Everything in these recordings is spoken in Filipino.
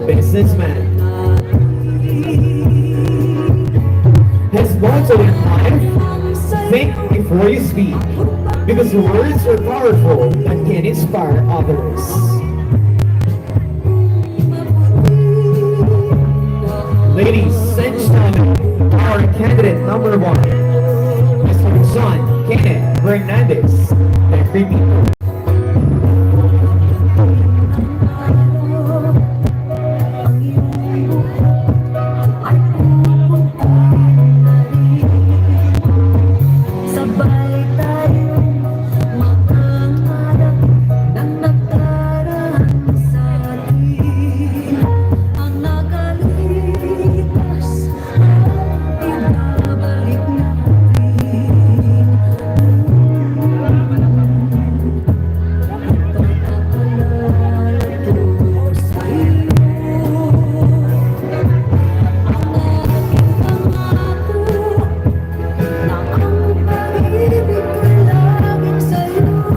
businessman. His motto in life, think before you speak, because words are powerful and can inspire others. Ladies and gentlemen, our candidate number one, Mr. John Kenneth Hernandez, the creepy.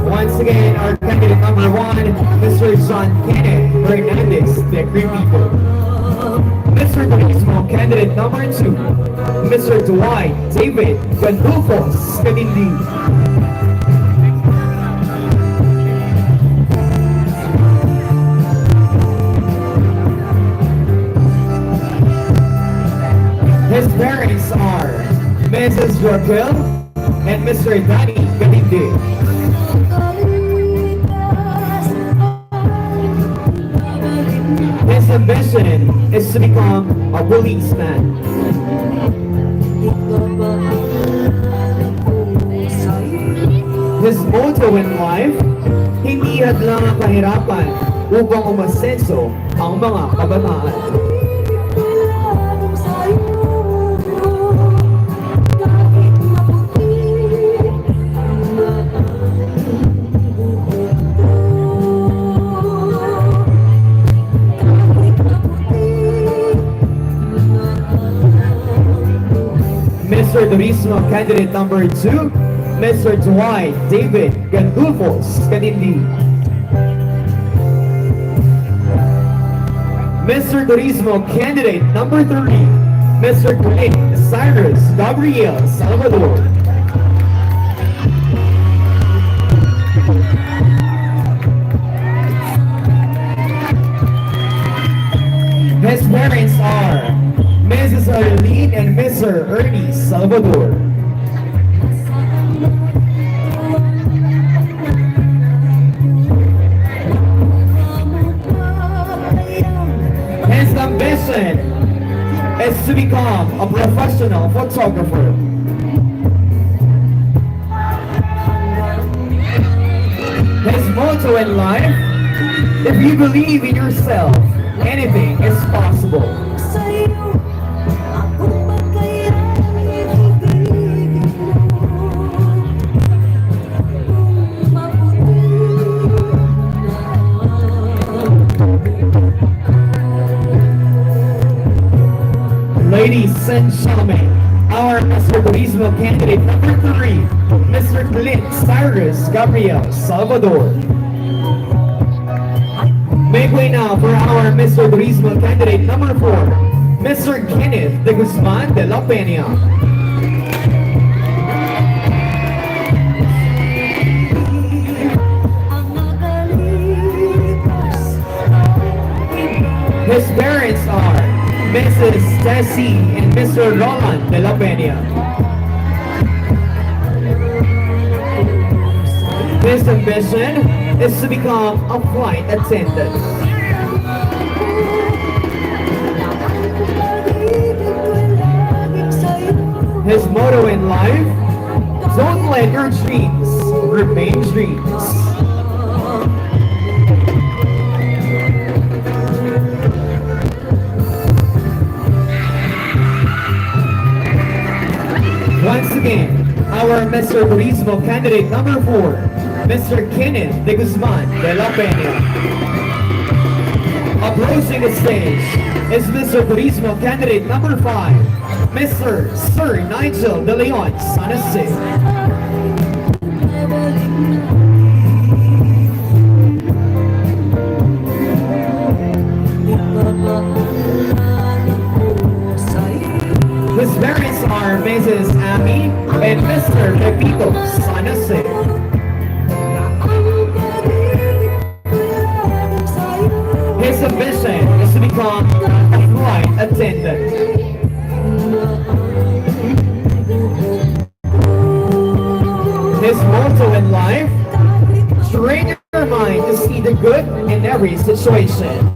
Once again, our candidate number one, Mr. John Kenneth Hernandez, the Green People. Mr. Turismo, candidate number two, Mr. Dwight David Gandulfos Kadindi. His parents are Mrs. Raquel and Mr. Danny Kadindi. His ambition is to become a policeman. His motto in life, hindi hadlang ang kahirapan upang umasenso ang mga kabataan. Mr. Turismo, candidate number two, Mr. Dwight David Gandulfos Kadindi. Mr. Turismo, candidate number three, Mr. Clint Cyrus Gabriel Salvador. His parents are Mrs. Arlene and Mr. Ernie Salvador. His ambition is to become a professional photographer. His motto in life, if you believe in yourself, anything is possible. Ladies and gentlemen, our Mr. Turismo candidate number three, Mr. Clint Cyrus Gabriel Salvador. Make way now for our Mr. Turismo candidate number four, Mr. Kenneth de Guzman de la Peña. His parents are Mrs. Tessie and Mr. Roland de la Peña. His ambition is to become a flight attendant. His motto in life, don't let your dreams remain dreams. Once again, our Mr. Turismo candidate number four, Mr. Kenneth de Guzman de la Peña. Approaching the stage is Mr. Turismo candidate number five, Mr. Sir Nigel de Leon Sanase. whose parents are Mrs. Amy and Mr. Pepito San Jose. His ambition is to become a flight attendant. His motto in life: train your mind to see the good in every situation.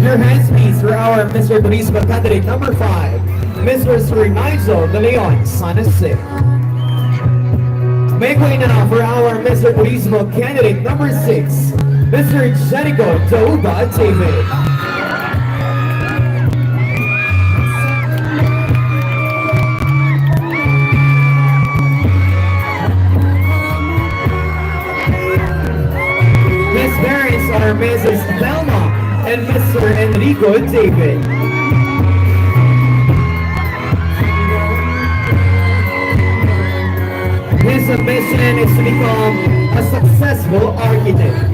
Your hands please for our Mr. Turismo candidate number 5, Mr. Sir Nigel De Leon San Jose. Make way now for our Mr. Turismo candidate number 6, Mr. Jericho Touba David. His parents are Mrs. Thelma and Mr. Enrico David. His ambition is to become a successful architect.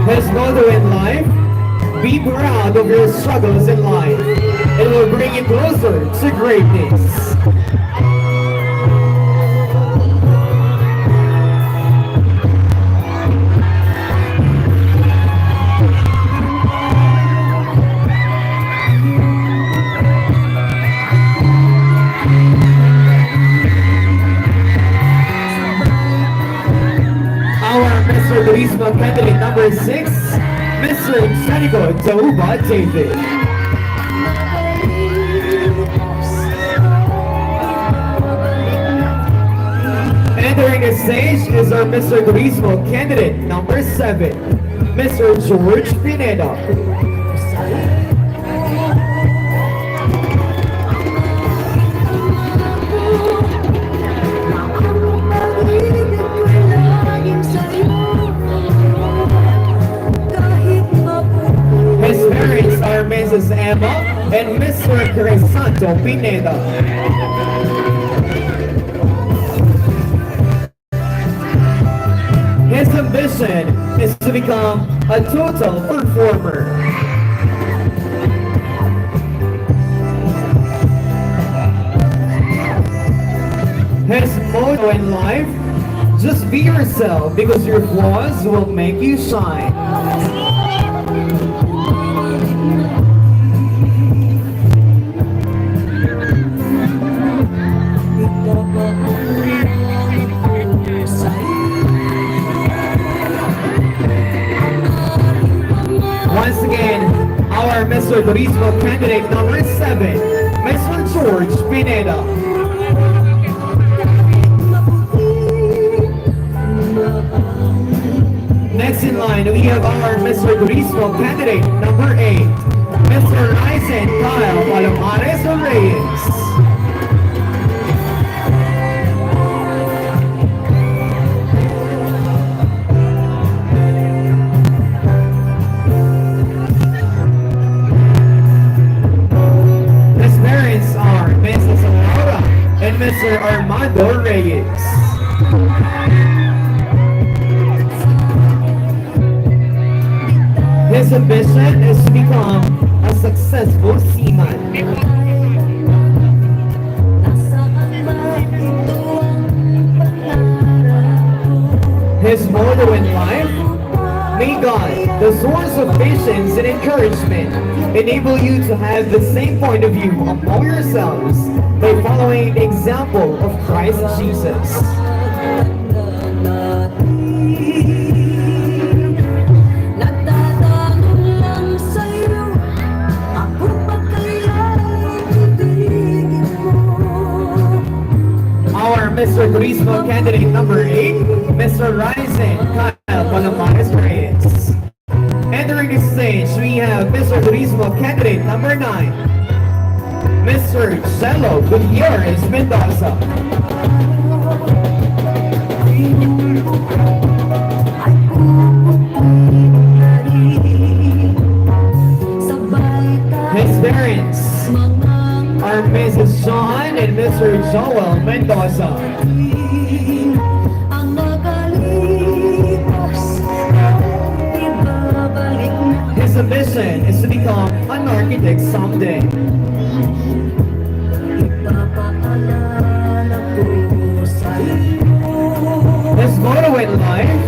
His motto in life: be proud of your struggles in life. It will bring you closer to greatness. Turismo candidate number 6, Mr. Jericho Touba David. Entering the stage is our Mr. Turismo candidate number 7, Mr. George Pineda. His parents are Mrs. Emma and Mr. Crisanto Pineda. His ambition is to become a total performer. His motto in life: just be yourself because your flaws will make you shine. Once again, our Mr. Turismo candidate number 7, Mr. George Pineda. Next in line, we have our Mr. Turismo candidate number 8, Mr. Ryzen Kyle Palomares Reyes. And Mr. Armando Reyes. His ambition is to become a successful seaman. His motto in life: may God, the source of patience and encouragement, enable you to have the same point of view among yourselves by following the example of Christ Jesus. Our Mr. Turismo candidate number 8, Mr. Ryzen Kyle Palomares Reyes. Entering the stage, we have Mr. Turismo candidate number 9, Mr. Cello Gutierrez Mendoza. Joel Mendoza. Ang nakalipas ay ibabalik na. His ambition is to become an architect someday. Ipapaalala ko sa iyo. His motto in life: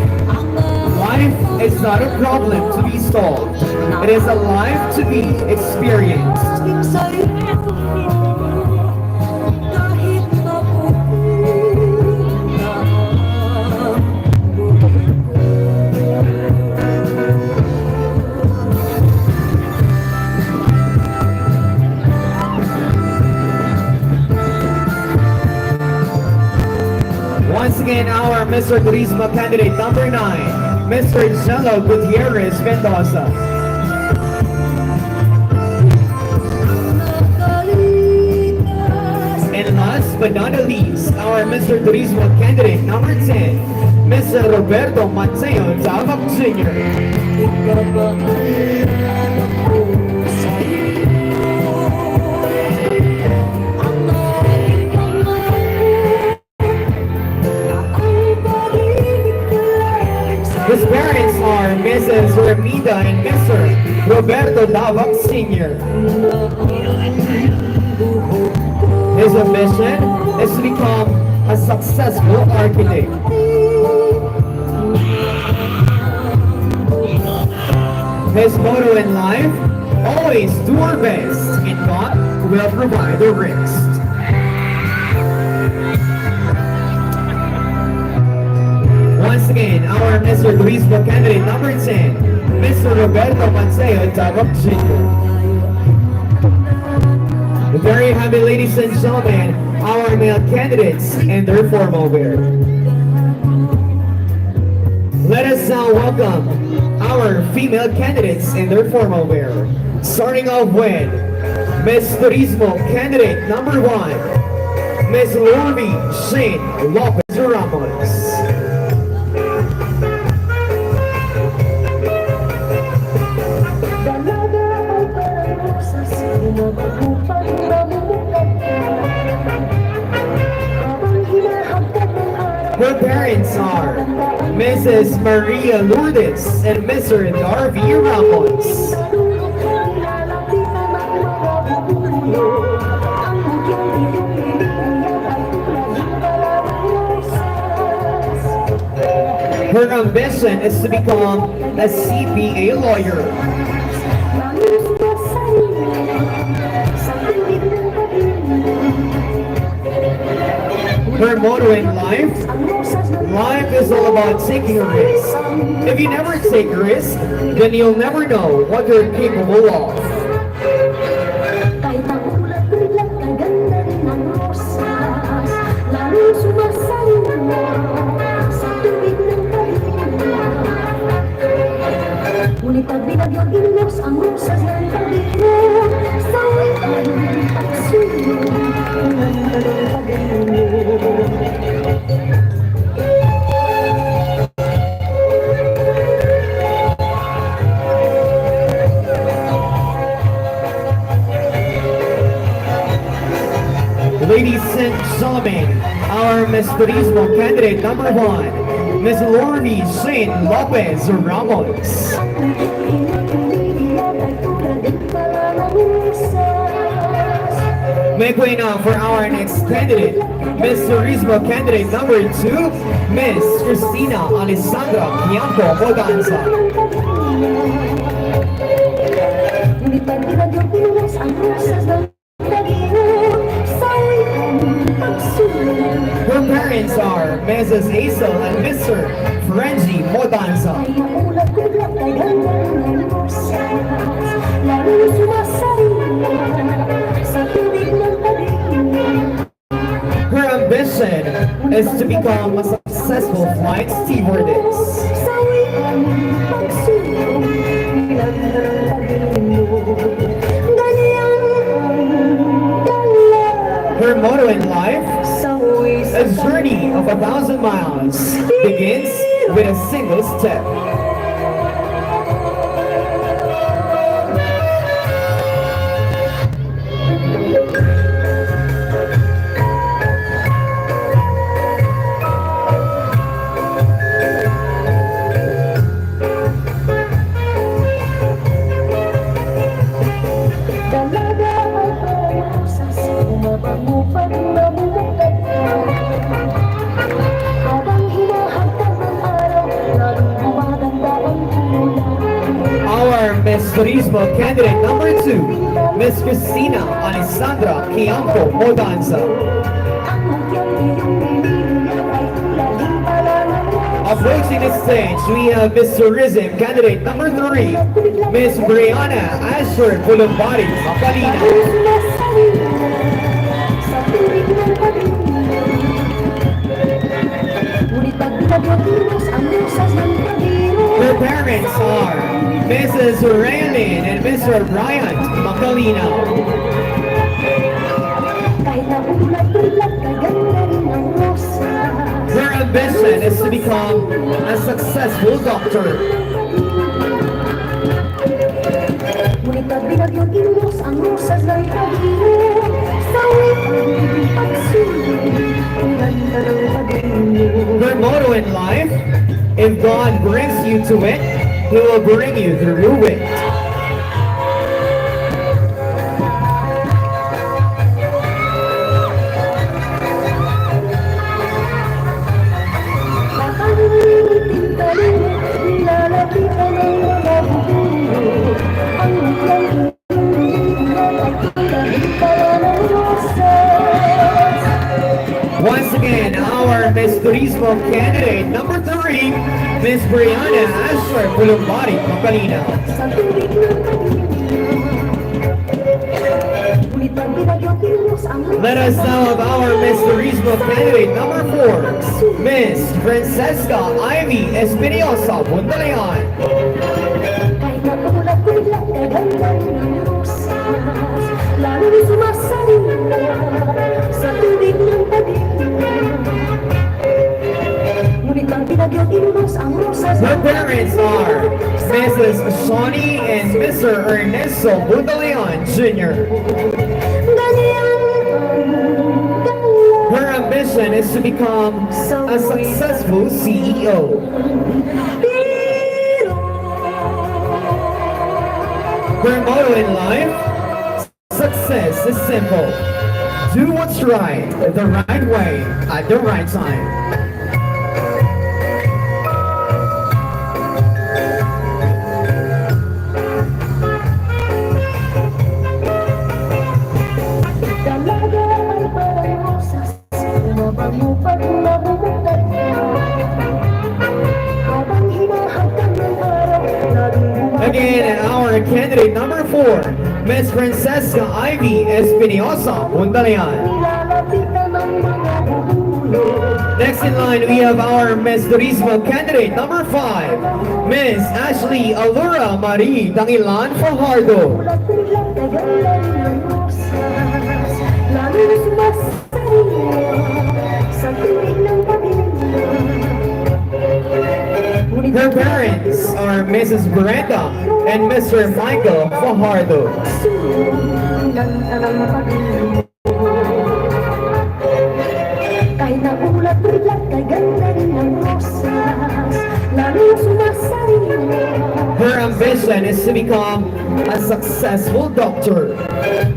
life is not a problem to be solved. It is a life to be experienced. Aking sa'yo, kahit mapupunta ang Once again, our Mr. Turismo candidate number 9, Mr. Jello Gutierrez Mendoza. nakalipas. And last but not the least, our Mr. Turismo candidate number 10, Mr. Roberto Mateo Tabak Jr. Ipapaalala ko sa iyo. Ang aking pangako na ang pag-ibig ko lang sa'yo. His parents are Mrs. Remida and Mr. Roberto Tabak Sr. His ambition is to become a successful architect. His motto in life: always do our best, and God will provide the rest. Once again, our Mr. Turismo candidate number 10, Mr. Roberto Manceo Tabak Jr. Very happy, ladies and gentlemen, our male candidates in their formal wear. Let us now welcome our female candidates in their formal wear. Starting off with Miss Turismo candidate number 1, Miss Lorby Shane Lopez Ramos. Her parents are Mrs. Maria Lourdes and Mr. Darby Ramos. Her ambition is to become a CPA lawyer. Her motto in life: life is all about taking a risk. If you never take a risk, then you'll never know what you're capable of. Kahit ang ulat biglang kaganda rin ng rosas, lalo sumasayo sa tubig ng pag-ibig. Ngunit pag binagyong ilos ang rosas ng pag-ibig, sa witan at suyo ng pag-ibig. Ladies and gentlemen, our Miss Turismo candidate number 1, Miss Lorny Shane Lopez Ramos. Make way now for our next candidate, Miss Turismo candidate number 2, Miss Cristina Alessandra Bianco Modanza. Ngunit pag binagyong ilos ang rosas ng pag-ibig, sa witan at suyo. Her parents are Mrs. Hazel and Mr. Frenzy Modanza. Ay nakulat biglang kaganda ng rosas, lalo sumasayo sa tubig ng pag-ibig. Her ambition is to become a successful flight stewardess. Sa witan at suyo ng pag-ibig. Ganyan ang dala Her motto in life: sa huwis a journey of 1,000 miles begins with a single step. Miss Turismo candidate number 2, Miss Cristina Alessandra Quiampo Modanza. Ang mukyang iyong binibigyan ay laging pala ng oras. Approaching the stage, we have Miss Tourism candidate number 3, Miss Brianna Asher Bulumbari Mapalina. Lalo sumasabi sa tuwing ng pag-ibig. Ngunit pag pinagwakilos ang musas ng pag-ibig. Her parents are Mrs. Raylin and Mr. Bryant Macalina. Kahit na ulat-ulat, kaganda rin ang rosas. Her ambition is to become a successful doctor. Ngunit pag pinagwakilos ang musas ng pag-ibig. Sa wikang pagsulit, ang ganda ng pag-ibig. Her motto in life, if God brings you to it, He will bring you through it. Nakangititim ka rin, nilalapitan ng mga buburo. Ang mukyang iyong ay tulahin pala ng rosas. Once again, our Miss Turismo candidate number 3, Miss Brianna Asher Bulumbari Mapalina. Sa tubig ng pag-ibig. Ngunit pag pinagwakilos ang Let us now have our Miss Turismo candidate number 4, Miss Francesca Ivy Espinosa Bundalayan. kahit na ulat-ulat, kaganda rin ang rosas. Lalo sumasabi sa tubig ng pag-ibig. Ngunit pag pinagwakilos ang rosas Her parents are Mrs. Shawnee and Mr. Ernesto Bundalayan Jr. ganyan ang dala. Her ambition is to become a successful CEO. Pero Her motto in life, success is simple. Do what's right, the right way, at the right time. dalaga ay parang rosas, mabango pag nabubuktan niya. Habang hinahagkan ng araw, laging Again, our candidate number 4, Miss Francesca Ivy Espinosa Bundalayan. nilalapitan ng mga bubulong. Next in line, we have our Miss Turismo candidate number 5, Miss Ashley Alura Marie Tangilan Fajardo. Ulat-ulat, kaganda rin ang rosas. Lalo sumasariwa sa tuwing ng pag-ibig. Ngunit Her parents are Mrs. Brenda and Mr. Michael Fajardo. sulat ng pag-ibig. Kahit na ulat-ulat, kaganda rin ang rosas. Lalo sumasariwa. Her ambition is to become a successful doctor.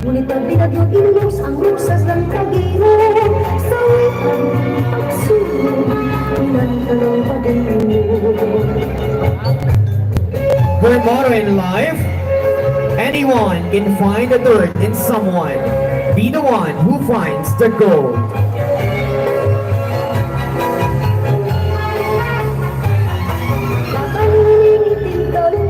Ngunit pag pinagwakilos ang rosas ng pag-ibig. Sa wikang pagsulit, ang ganda ng pag-ibig. Her motto in life, anyone can find the dirt in someone. Be the one who finds the gold. Nakangititim ka rin,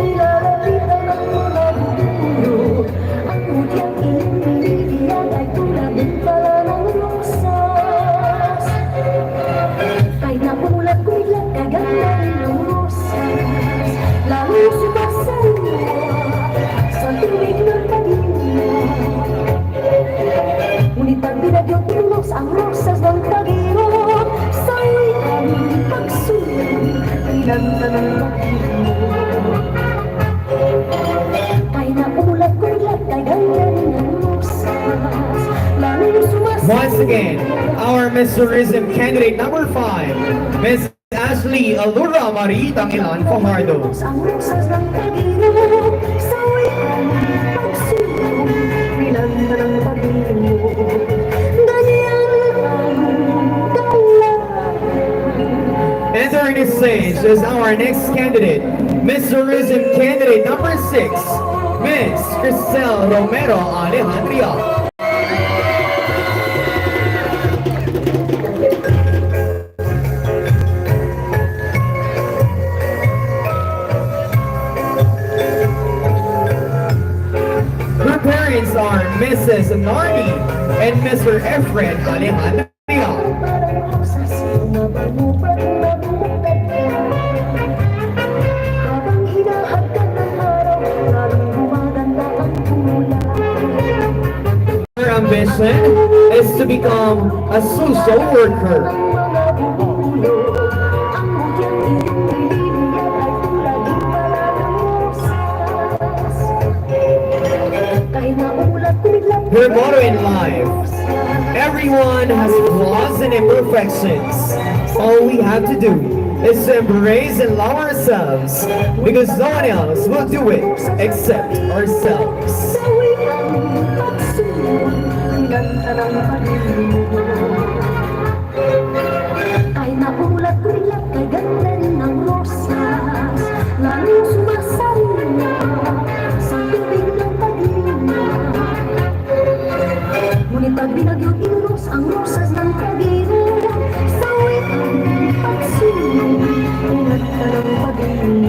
nilalapitan ng mga bubulong. Ang mutyang iyong binibigyan ay tulahin pala ng rosas. Kahit na ulat-ulat, kaganda rin ang rosas. Lalo sumasariwa sa tuwing ng pag-ibig. Ngunit pag pinagwakilos ang rosas ng pag-ibig. Sa wikang pagsulit, ang ganda ng pag-ibig. Kahit na ulat-ulat, kaganda rin ang rosas. Lalo sumasariwa. Once again, our Miss Tourism candidate number 5, Miss Ashley Alura Marie Tangilan Fajardo. Ang rosas ng pag-ibig. Sa wikang pagsulit, ang ganda ng pag-ibig. Ganyan ang dala. And her for the stage is our next candidate, Miss Tourism candidate number 6, Miss Cristel Romero Alejandria. Her parents are Mrs. Nardi and Mr. Efren Alejandria. Parang rosas, bumabagubad, bumabugad ka. Habang hinahagkan ng araw, lalong gumaganda ang kulay. Her ambition is to become a social worker. Ang mga bumulo, ang mutyang iyong nililiyan ay tulad pala ng rosas. Kahit naulat biglang Her motto in life: everyone has flaws and imperfections. All we have to do is to embrace and love ourselves because no one else will do it except ourselves. sawi ang pagsunod, ganda ng pag-ibig. Ay naulat biglang kay ganda rin ng rosas, lalong sumasaya sa tubig ng pag-ibig. Ngunit pag binagyot inuros ang rosas ng pag-ibig, sawi ang pagsunod, ganda ng pag-ibig.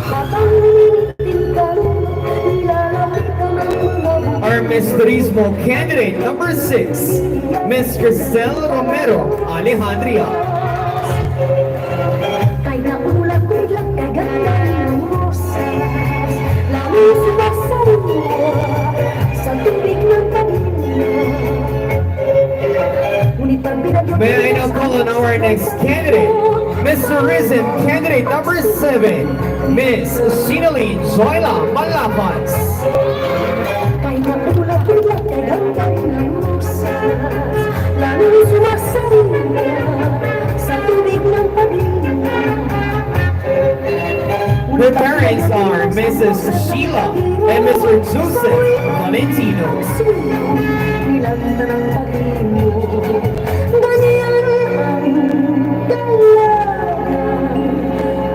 Habang nilitin ka rin, nilalapit ka ng mga Our Miss Turismo candidate number 6, Miss Cristel Romero Alejandria. Kay naulat biglang kaganda ng rosas, lalong sumasaya sa tubig ng pag-ibig. Ngunit pag binagyot May I now call on our next candidate, Miss Tourism candidate number 7, Miss Shinali Joyla Malapaz. kay naulat biglang kaganda ng rosas, lalong sumasaya sa tubig ng pag-ibig. Her parents are Mrs. Sheila and Mr. Joseph Valentino. Nilanda ng pag-ibig, ganyan ang dalaga.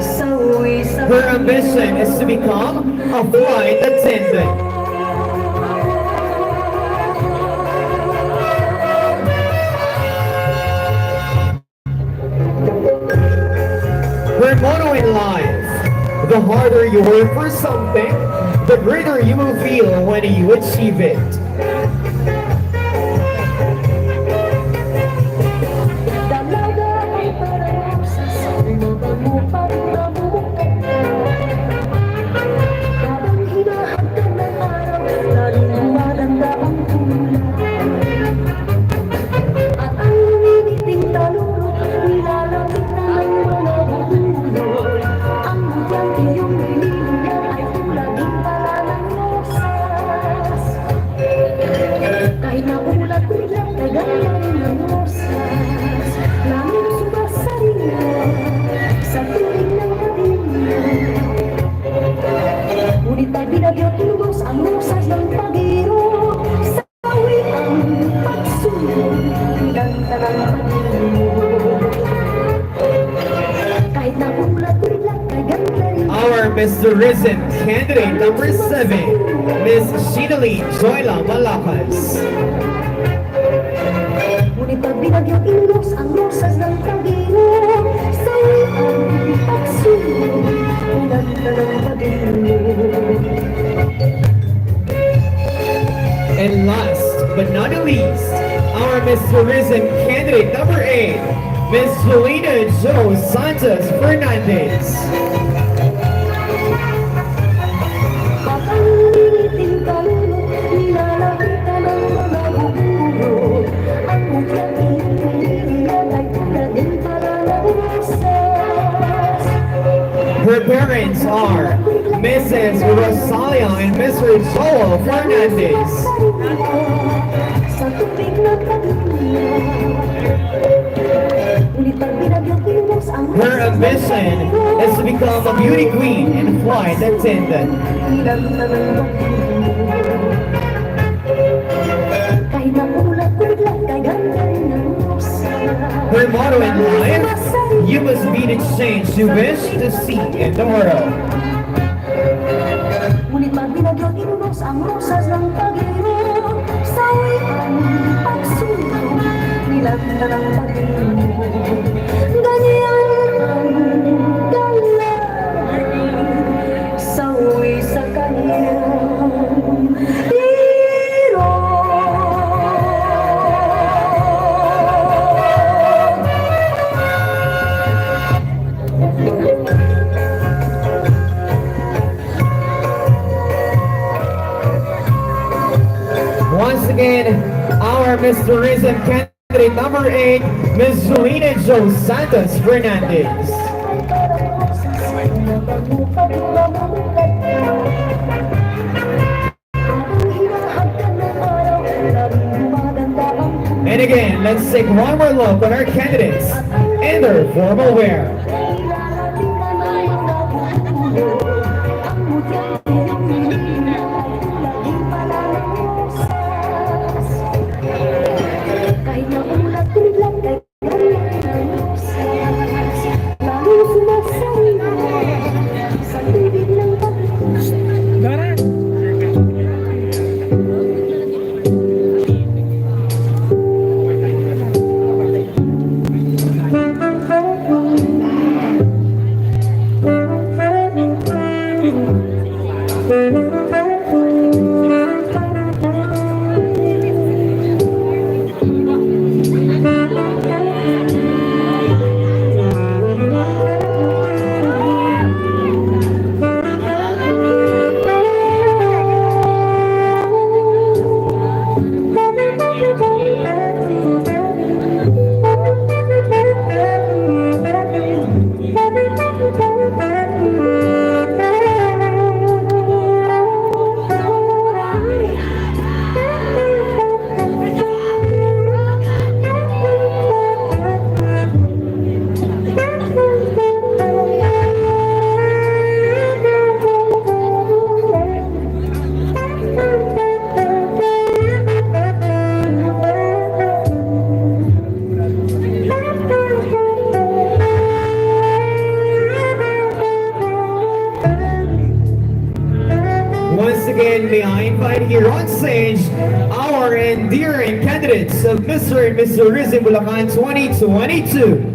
Sawi sa Her ambition is to become a flight attendant. Her motto in life: the harder you work for something, the greater you will feel when you achieve it. dalaga ay parang rosas, bumabagubad, bumabugad ka. Habang hinahagkan ng araw, lalong gumaganda ang kulay. At ang lumiliting talulog, nilalapit na ng mga bubulol. Ang mutyang iyong nililiyan ay tulad din pala ng rosas. Kahit naulat biglang kaganda rin ng rosas, lalong sumasaya sa tuwing ng pag-ibig. Ngunit pag binagyot lubos ang rosas ng pag-ibig, sawi ang pagsunod, ganda ng pag-ibig. Kahit naulat biglang kaganda rin Our Miss Tourism candidate number 7, Miss Shinali Joyla Malapaz. ngunit pag binagyot inulos ang rosas ng pag-ibig, sawi ang pagsunod, ganda ng pag-ibig. And last but not the least, our Miss Tourism candidate number 8, Miss Julina Jo Santos Fernandez. Habang nilitin ka rin, nilalapit ka ng mga bubulol. Ang mutyang iyong nililiyan ay tulad din pala ng rosas. Her parents are Mrs. Rosalia and Mr. Joel Fernandez. sa tubig na pagluya. Ngunit pag binagyo kilos ang Her ambition is to become a beauty queen and flight attendant. ilang na ng kahit ang ulat ko bigla kay ganda rin ng rosa. Her motto in life, you must be the change you wish to see in the world. Ngunit pag binagyo kilos ang rosas ng pag-ibig, sa wikang pagsulong nilang na ng pag-ibig. Ganyan ang galang sa uwi sa kanyang biro. Once again, our Miss Tourism candidate number 8, Miss Julina Jo Santos Fernandez. And again, let's take one more look on our candidates in their formal wear. Kahit na ulat ko biglang kay ganda ng rosas, lalo sumasaya sa tubig ng pag-ibig. Once again, may I invite here on stage our endearing candidates of Mr. and Miss Tourism Bulacan 2022.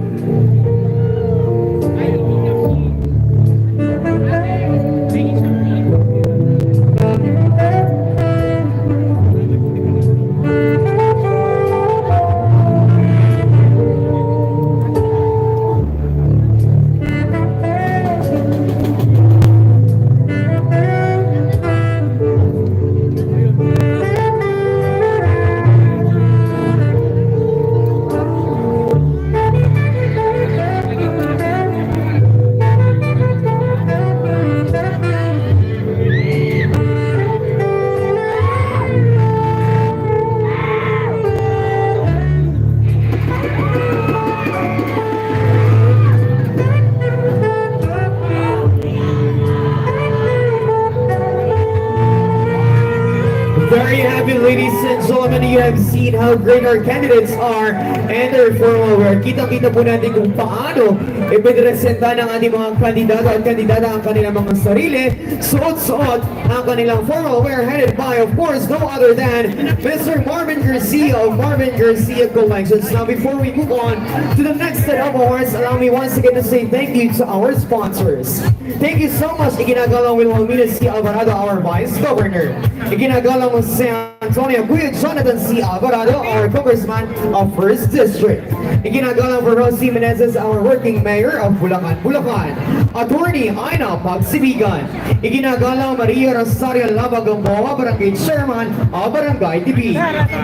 Very happy, ladies and gentlemen, you have seen how great our candidates are and their formal wear. Kita-kita po natin kung paano ipinresenta ng ating mga kandidato at kandidata ang kanilang mga sarili. Suot-suot ang kanilang formal wear, headed by, of course, no other than Mr. Marbin Garcia of Marbin Garcia Collections. Now, before we move on to the next set of awards, allow me once again to say thank you to our sponsors. Thank you so much, iginagalang Wilhelmina C. Alvarado, our Vice Governor. Iginagalang San Antonio, Kuya Jonathan C. Alvarado, our Congressman of 1st District. Iginagalang for Rosie Menezes, our Working Mayor of Bulacan, Bulacan. Attorney Aina Pagsibigan. Iginagalang Maria Rosario Labagamboa, Barangay Chairman of Barangay TV.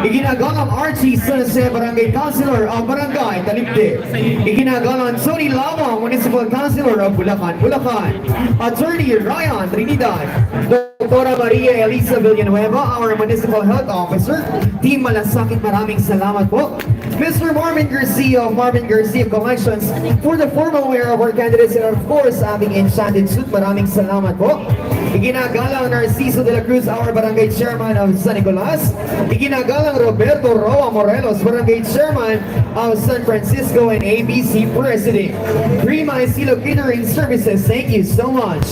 Iginagalang Archie Sanse, Barangay Councilor of Barangay Talipte. Iginagalang Tony Lama, Municipal Councilor of Bulacan, Bulacan. Attorney Ryan Trinidad. Dr. Maria Elisa Villanueva, our Municipal Health Officer. Team Malasakit, maraming salamat po. Mr. Marbin Garcia of Marbin Garcia Collections for the formal wear of our candidates and of course aming enchanted suit. Maraming salamat po. Iginagalang Narciso de la Cruz, our Barangay Chairman of San Nicolas. Iginagalang Roberto Roa Morelos, Barangay Chairman of San Francisco and ABC President. Prima Estilo Catering Services, thank you so much.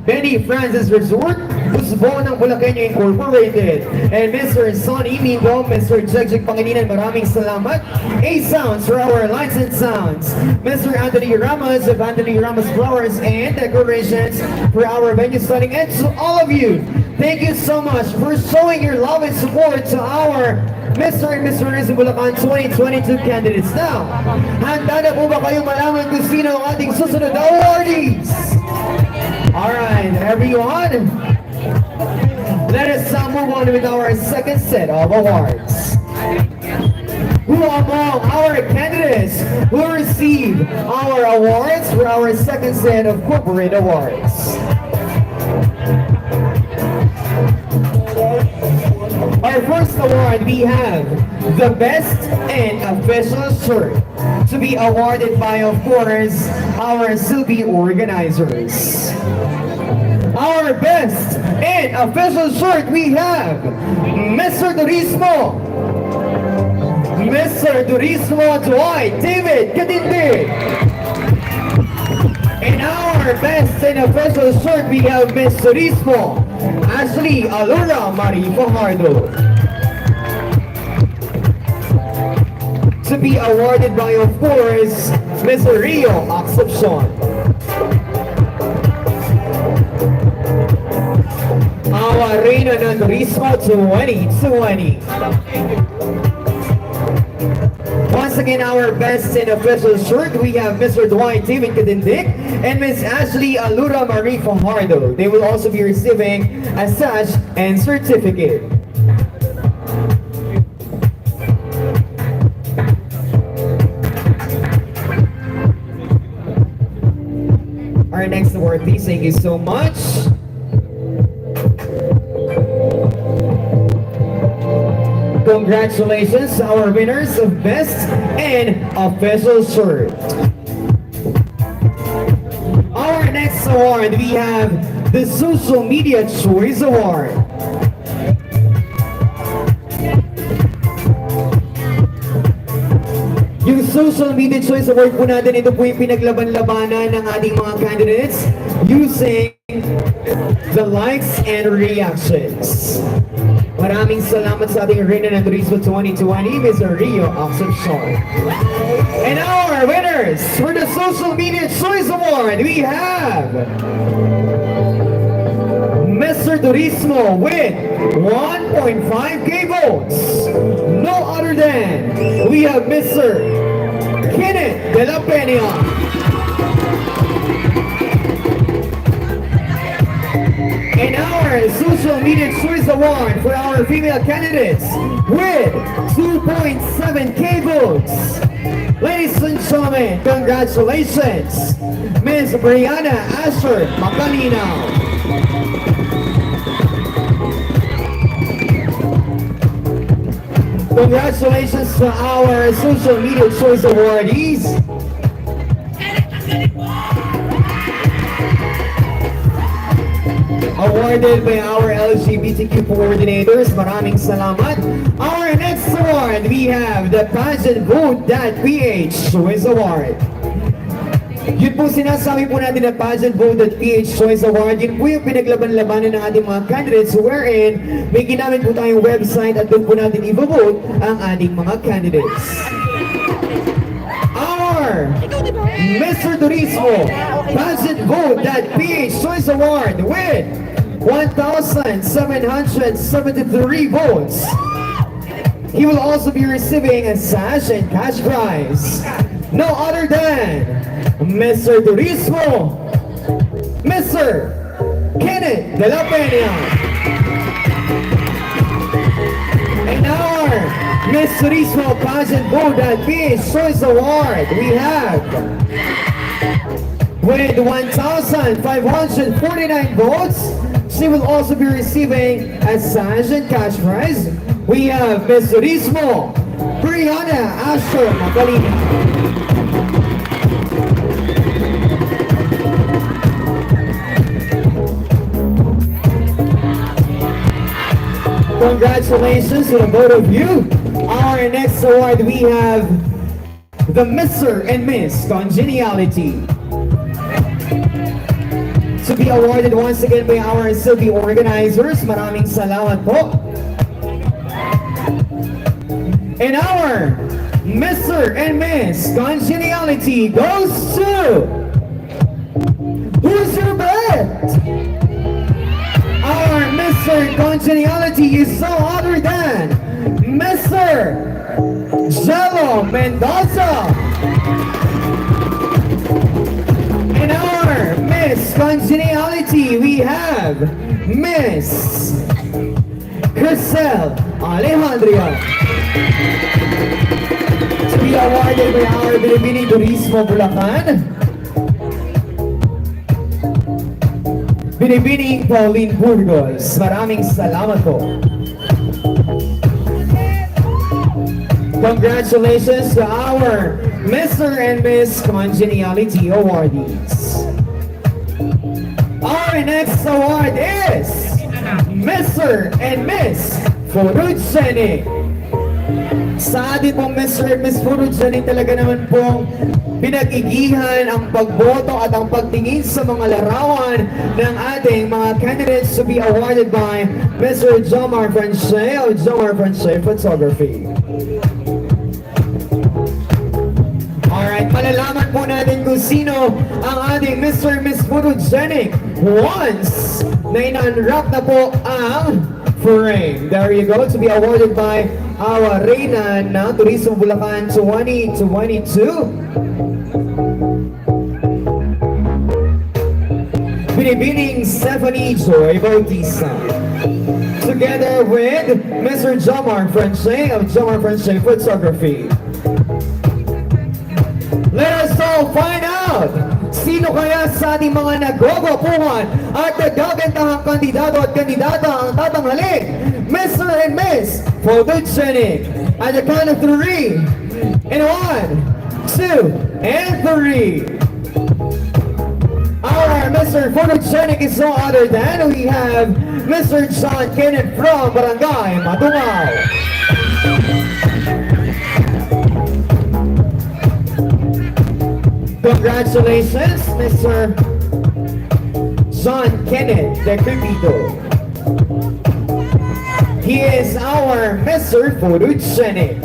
Benny Francis Resort, Usbo ng Bulacan Incorporated. And Mr. Sonny Mingo, Mr. Jegjek Pangilinan, maraming salamat. A-Sounds for our lights and sounds. Mr. Anthony Ramos of Anthony Ramos Flowers and Decorations for our venue setting. And to all of you, thank you so much for showing your love and support to our Mr. and Mrs. Bulacan 2022 candidates. Now, handa na po ba kayo malaman kung sino ang ating susunod na awardees? Alright, everyone, let us now move on with our second set of awards. Who among our candidates will receive our awards for our second set of corporate awards? Our first award, we have the Best and Official Shirt, to be awarded by, of course, our Silby organizers. Our Best and Official Shirt, we have Mr. Turismo, Mr. Turismo Dwight David Katindi. In our Best and Official Shirt, we have Miss Turismo Ashley Alura Marie Fajardo, to be awarded by, of course, Mr. Rio Accepcion. Our Reina ng Turismo 2020. Once again, our Best and Official Shirt, we have Mr. Dwight David Kadindik and Miss Ashley Alura Marie Fajardo. They will also be receiving a sash and certificate. Our next award, please. Thank you so much. Congratulations to our winners of Best and Official Shirt. Our next award, we have the Social Media Choice Award. Yung Social Media Choice Award po natin, ito po yung pinaglaban-labanan ng ating mga candidates using the likes and reactions. Maraming salamat sa ating Reina ng Turismo 2020, Mr. Rio Accepcion. And our winners for the Social Media Choice Award, we have Mr. Turismo with 1.5k votes. No other than we have Mr. Kenneth De La Peña. And our Social Media Choice Award for our female candidates with 2.7k votes. Ladies and gentlemen, congratulations, Ms. Brianna Asher Macalinaw. Congratulations to our Social Media Choice awardees. Awarded by our LGBTQ coordinators. Maraming salamat. Our next award, we have the Pageant Vote.ph Choice Award. Yun po sinasabi po natin na Pageant Vote.ph Choice Award. Yun po yung pinaglaban-labanan ng ating mga candidates wherein may ginamit po tayong website at doon po natin i-vote ang ating mga candidates. Our Mr. Turismo Pageant Vote.ph Choice Award with 1,773 votes. He will also be receiving a sash and cash prize. No other than Mr. Turismo Mr. Kenneth de la Peña. And our Miss Turismo Pageant Board at Peace Choice Award, we have with 1,549 votes, she will also be receiving a Sajan cash prize. We have Miss Turismo Brianna Astro Magalina. Congratulations to the both of you. Our next award, we have the Mr. and Miss Congeniality. To be awarded once again by our Sylvie organizers. Maraming salamat po. And our Mr. and Miss Congeniality goes to... Who's your bet? Our Mr. Congeniality is so other than Mr. Jello Mendoza. In our Miss Congeniality, we have Miss Crisel Alejandria. To be awarded by our Binibini Turismo Bulacan. Binibini Pauline Burgos. Maraming salamat po. Congratulations to our Mr. and Miss Congeniality awardees. Our next award is Mr. and Miss Photogenic. Sa atin pong Mr. and Miss Photogenic, talaga naman pong pinag-igihan ang pagboto at ang pagtingin sa mga larawan ng ating mga candidates to be awarded by Mr. Jomar Franche of Jomar Franche Photography. Alright, malalaman po natin kung sino ang ating Mr. and Miss Photogenic once na ina-unwrap na po ang frame. There you go, to be awarded by our Reyna ng Turismo Bulacan 2022. Binibining Stephanie Joy Bautista. Together with Mr. Jomar Franche of Jomar Franche Photography. Let us all find out sino kaya sa ating mga naggogopuhan at nagagandahang kandidato at kandidata ang tatanghalin Mr. and Miss Photogenic. At the count of 3, and 1, 2, and 3. Our Mr. Photogenic is no other than we have Mr. John Kenneth from Barangay Matungao. Congratulations, Mr. John Kenneth de Crepito. He is our Mr. Photogenic.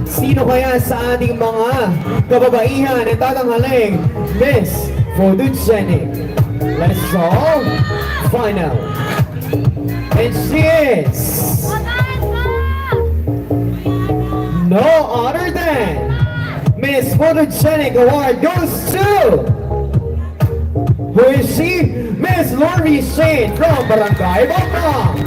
Sino kaya sa ating mga kababaihan ang tatanghaling Miss Photogenic? Let's all find out. And she is no other than Miss Photogenic Award goes to... Who is she? Miss Lori Shane from Barangay Bangka.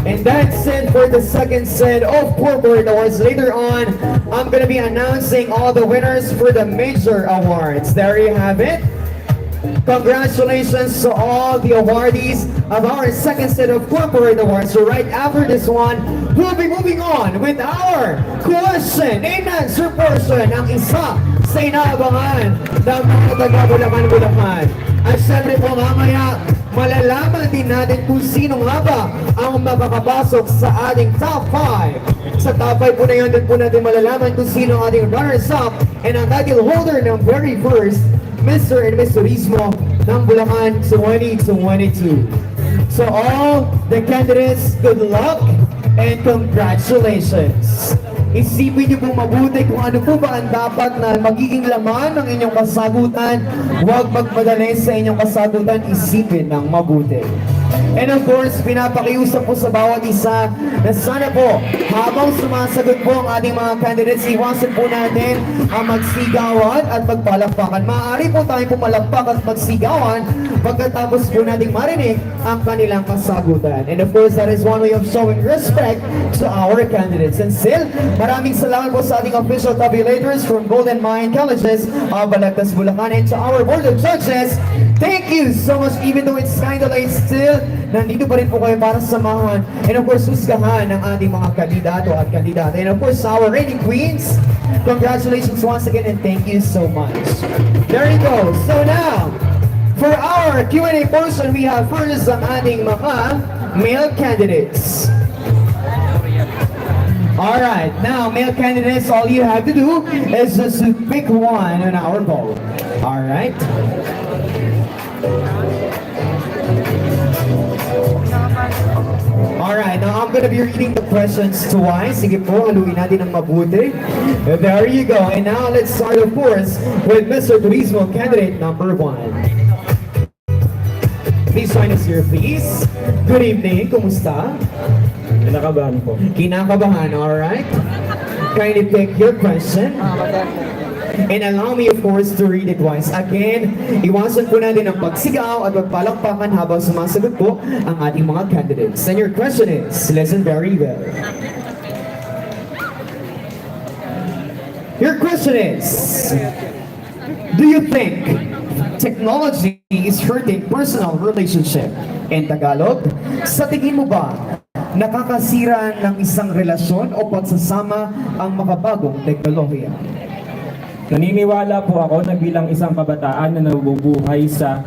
And that's it for the second set of corporate awards. Later on, I'm going to be announcing all the winners for the major awards. There you have it. Congratulations to all the awardees of our second set of corporate awards. So right after this one, we'll be moving on with our question and answer portion. Ang isa sa inaabangan ng mga taga-Bulacan. At syempre po mamaya, malalaman din natin kung sino nga ba ang makakapasok sa ating top 5. Sa top 5 po na yun, din po natin malalaman kung sino ang ating runners-up and ang title holder ng very first Mr. and Miss Turismo ng Bulacan 2022. So all the candidates, good luck and congratulations. Isipin niyo po mabuti kung ano po ba ang dapat na magiging laman ng inyong kasagutan. Huwag magmadali sa inyong kasagutan, isipin ng mabuti. And of course, pinapakiusap po sa bawat isa na sana po, habang sumasagot po ang ating mga candidates, iwasan po natin ang magsigawan at magpalakpakan. Maaari po tayong pumalakpak at magsigawan pagkatapos po nating marinig ang kanilang kasagutan. And of course, that is one way of showing respect to our candidates. And still, maraming salamat po sa ating official tabulators from Golden Mine Colleges of Bulacan, Bulacan, and to our board of judges. Thank you so much, even though it's kind of late still, nandito pa rin po kayo para samahan and of course, husgahan ng ating mga kandidato at kandidata. And of course, our reigning queens, congratulations once again and thank you so much. There you go. So now, for our Q&A portion, we have first ang ating mga male candidates. Alright, now male candidates, all you have to do is just to pick one on our poll. Alright? Alright, now I'm gonna be reading the questions twice. Sige po, haluin natin ng mabuti. There you go. And now let's start, of course, with Mr. Turismo candidate number 1. Please join us here, please. Good evening, kumusta? Kinakabahan po. Kinakabahan, alright? Kindly pick your question. And allow me, of course, to read it twice. Again, iwasan po natin ang pagsigaw at magpalakpakan habang sumasagot po ang ating mga candidates. And your question is, listen very well. Your question is, do you think technology is hurting personal relationship? In Tagalog, sa tingin mo ba, nakakasira ng isang relasyon o pagsasama ang makabagong teknolohiya? Naniniwala po ako na bilang isang kabataan na nabubuhay sa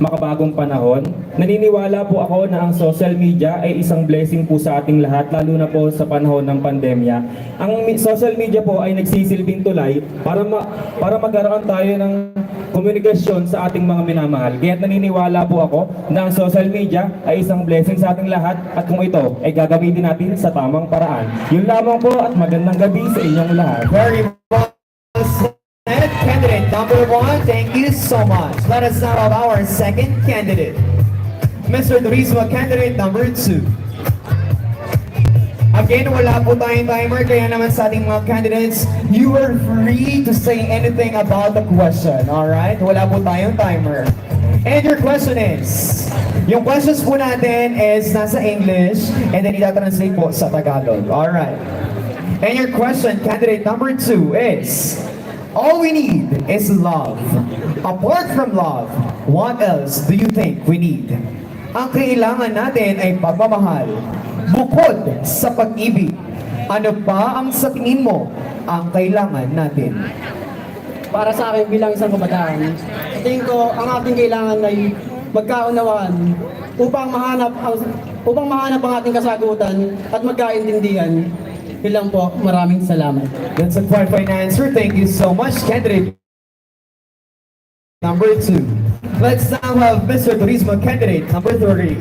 makabagong panahon, naniniwala po ako na ang social media ay isang blessing po sa ating lahat, lalo na po sa panahon ng pandemya. Ang social media po ay nagsisilbing tulay para magkaroon tayo ng komunikasyon sa ating mga minamahal. Kaya naniniwala po ako na ang social media ay isang blessing sa ating lahat at kung ito ay gagamitin natin sa tamang paraan. Yun lamang po at magandang gabi sa inyong lahat. Very much. Candidate number 1, thank you so much. Let us now have our second candidate, Mr. Turismo candidate number 2. Again, wala po tayong timer, kaya naman sa ating mga candidates, you are free to say anything about the question, alright? Wala po tayong timer. And your question is, yung questions po natin is nasa English, and then ita-translate po sa Tagalog, alright? And your question, candidate number 2 is, all we need is love. Apart from love, what else do you think we need? Ang kailangan natin ay pagmamahal. Bukod sa pag-ibig, ano pa ang sa tingin mo ang kailangan natin? Para sa akin bilang isang kabataan, tingin ko ang ating kailangan ay magkaunawaan upang mahanap ang ating kasagutan at magkaintindihan. Yun lang po, maraming salamat. That's a quite fine answer. Thank you so much, candidate number 2. Let's now have Mr. Turismo candidate number 3.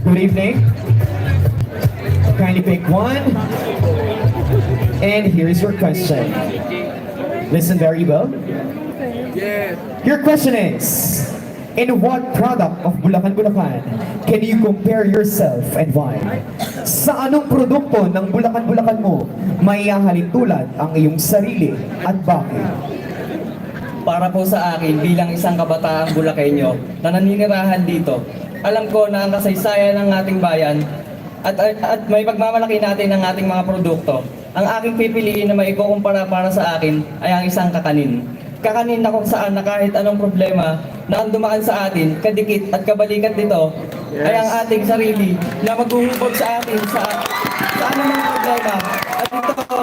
Good evening. Kindly pick one. And here's your question. Listen very well. Your question is, in what product of Bulacan, Bulacan can you compare yourself and why? Sa anong produkto ng Bulacan, Bulacan mo may hahalin tulad ang iyong sarili at bakit? Para po sa akin bilang isang kabataang Bulakenyo na naninirahan dito, alam ko na ang kasaysayan ng ating bayan at may pagmamalaki natin ng ating mga produkto. Ang aking pipiliin na maikukumpara para sa akin ay ang isang kakanin. Kakanin na kung saan na kahit anong problema na ang dumaan sa atin, kadikit at kabalikat nito, ay ang ating sarili na maghuhubog sa atin sa anumang problema. At ito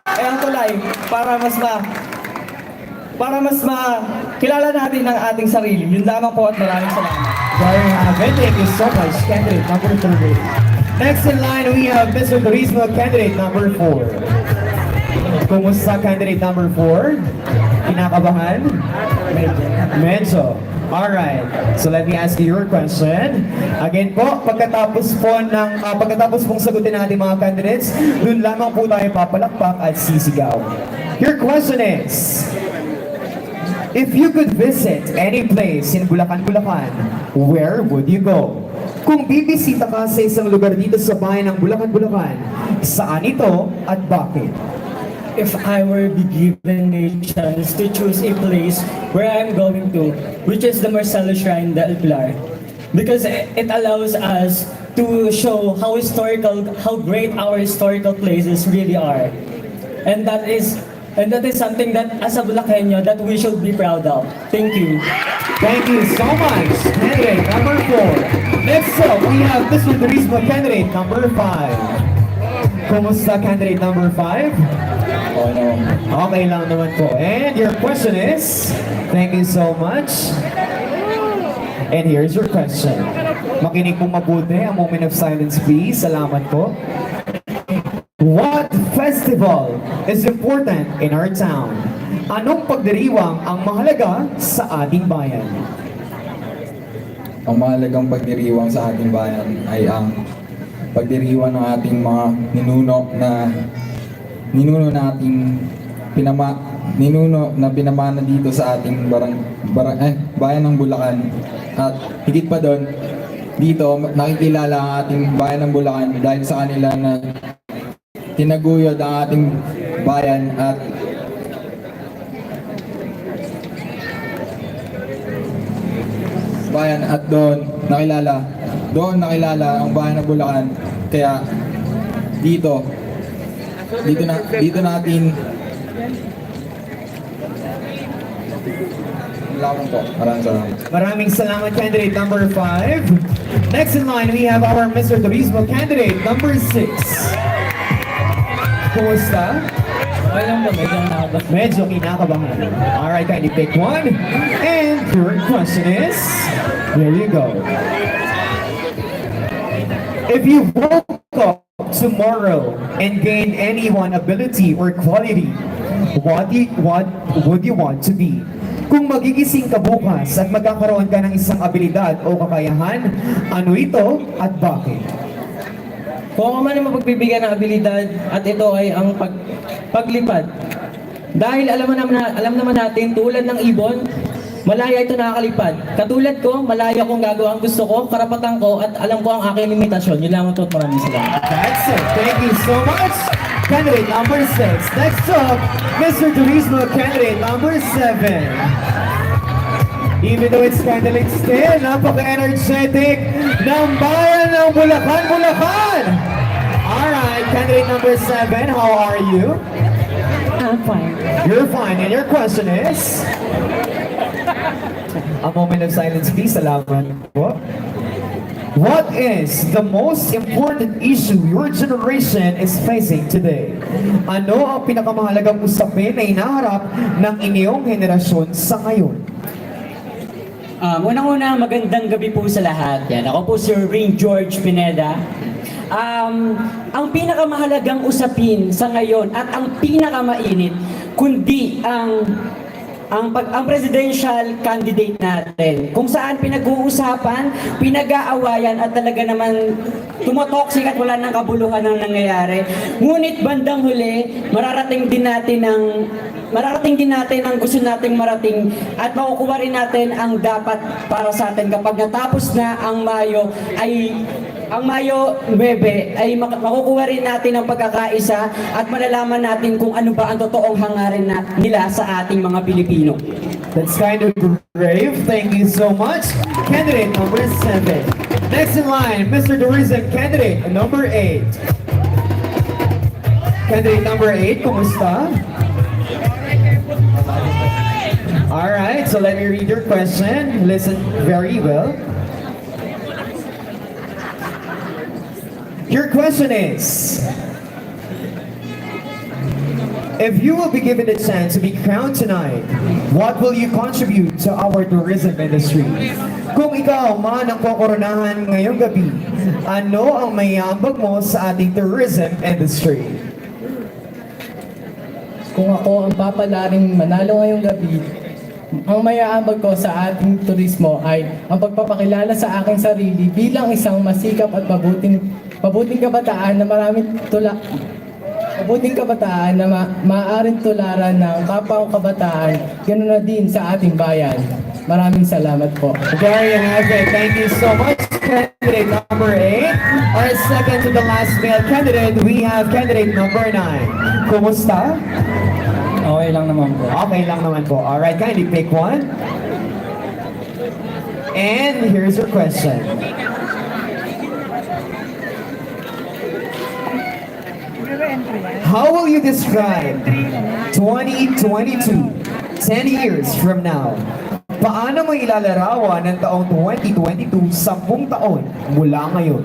ay ang tulay para mas kilala natin ang ating sarili. Yun lamang po at maraming salamat. There you have it. Thank you so much, candidate number 3. Next in line, we have Mr. Turismo candidate number 4. Kumusta candidate number 4? Kinakabahan? Medyo. Alright. So let me ask you your question. Again po, pagkatapos pong sagutin natin mga candidates, dun lamang po tayo papalakpak at sisigaw. Your question is, If you could visit any place in Bulacan, Bulacan, where would you go? Kung bibisita ka sa isang lugar dito sa bayan ng Bulacan, Bulacan, saan ito at bakit? If I were be given a chance to choose a place where I'm going to, which is the Marcelo Shrine del Pilar, because it allows us to show how great our historical places really are, and that is something that as a Bulaqueño that we should be proud of. Thank you. Thank you so much, candidate number 4. Next up, we have Mr. Turismo, candidate number 5. Kumusta, candidate number 5? Okay lang naman po. And your question is, thank you so much. And here's your question. Makinig pong mabuti, a moment of silence please. Salamat po. What festival is important in our town? Anong pagdiriwang ang mahalaga sa ating bayan? Ang mahalagang pagdiriwang sa ating bayan ay ang pagdiriwang ng ating mga ninuno na pinamana dito sa ating bayan ng Bulacan. At higit pa doon, dito nakikilala ang ating bayan ng Bulacan dahil sa kanila na tinaguyod ang ating bayan at doon nakilala ang bayan ng Bulacan. Kaya dito natin po. Maraming salamat, candidate number 5. Next in line, we have our Mr. Turismo, candidate number 6. Kumusta? Okay lang po, medyo nakaba. Medyo kinakabahan. Alright, kindly pick one. And your question is, here you go. If you woke up tomorrow and gained any one ability or quality, what would you want to be? Kung magigising ka bukas at magkakaroon ka ng isang abilidad o kakayahan, ano ito at bakit? Kung ako man ay mapagbibigyan ng abilidad at ito ay ang paglipad. Dahil alam naman natin, tulad ng ibon, malaya ito nakakalipad. Katulad ko, malaya kong gagawa ang gusto ko, karapatan ko, at alam ko ang aking limitasyon. Yun lang ito, maraming salamat. That's it. Thank you so much. Candidate number 6. Next up, Mr. Turismo, candidate number 7. Even though it's kind of late still, napaka-energetic ng bayan ng Bulacan, Bulacan! Alright, candidate number 7, how are you? I'm fine. You're fine, and your question is? A moment of silence, please. Salamat po. What is the most important issue your generation is facing today? Ano ang pinakamahalagang usapin na hinaharap ng inyong henerasyon sa ngayon? Unang-una, magandang gabi po sa lahat. Yan, ako po si Ring George Pineda. Ang pinakamahalagang usapin sa ngayon at ang pinakamainit, kundi ang presidential candidate natin, kung saan pinag-uusapan, pinag-aawayan at talaga naman tumotoxic at wala nang kabuluhan ang nangyayari. Ngunit bandang huli, mararating din natin ang gusto nating marating at makukuha rin natin ang dapat para sa atin kapag natapos na ang Mayo 9 ay makukuha rin natin ang pagkakaisa at malalaman natin kung ano ba ang totoong hangarin nila sa ating mga Pilipino. That's kind of brave. Thank you so much. Candidate number 7. Next in line, Mr. Tourism, candidate number 8. Candidate number 8, kumusta? Alright, so let me read your question. Listen very well. Your question is, if you will be given a chance to be crowned tonight, what will you contribute to our tourism industry? Kung ikaw man ang kokoronahan ngayong gabi, ano ang mayambag mo sa ating tourism industry? Kung ako ang papalaring manalo ngayong gabi, ang mayaambag ko sa ating turismo ay ang pagpapakilala sa aking sarili bilang isang masikap at mabuting kabataan na mabuting kabataan na maaaring tularan ng kapwa kabataan, ganoon na din sa ating bayan. Maraming salamat po. There you have it. Thank you so much, candidate number 8. Our second to the last male candidate, we have candidate number 9. Kumusta? Okay lang naman po. Okay lang naman po. Alright, kindly pick one. And here's your question. How will you describe 2022, 10 years from now? Paano mo ilalarawan ng taong 2022, 10 taon mula ngayon?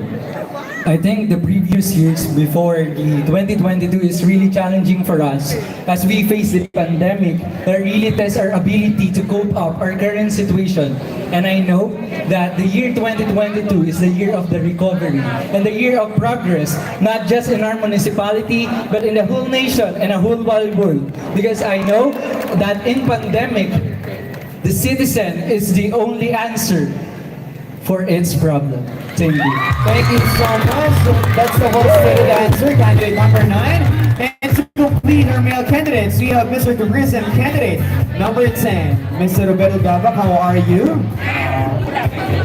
I think the previous years before the 2022 is really challenging for us as we face the pandemic that really tests our ability to cope up our current situation. And I know that the year 2022 is the year of the recovery and the year of progress, not just in our municipality, but in the whole nation and a whole wide world. Because I know that in pandemic, the citizen is the only answer for its problem. Thank you. Thank you so much. That's the whole stated answer, candidate number 9. And to complete our male candidates, we have Mr. Tourism candidate number 10. Mr. Roberto Gabak, how are you?